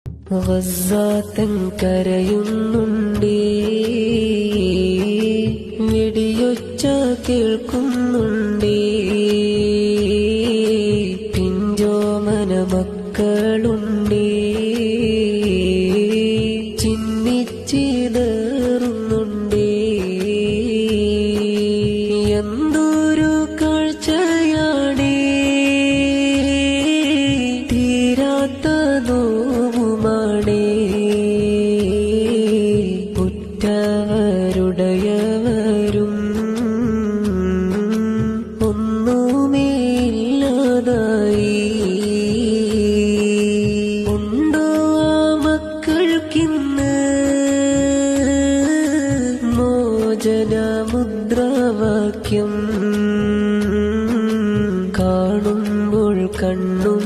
ഗസ്സാത്തൻ കരയുന്നുണ്ടേ, വെടിയൊച്ച കേൾക്കുന്നുണ്ടേ, പിഞ്ചോമന മക്കളുണ്ടേ, ചിന്നിച്ചിതറുന്നുണ്ടേ. എന്തൊരു കാഴ്ചയാണേ, തീരാത്ത നോവുമാണേ, ഉറ്റവരുടയവരും ഒന്നുമേയില്ലാതായി. ഉണ്ടോ ആ മക്കൾക്കിന്ന് മോചന മുദ്രാവാക്യം? കാണുമ്പോൾ കണ്ണും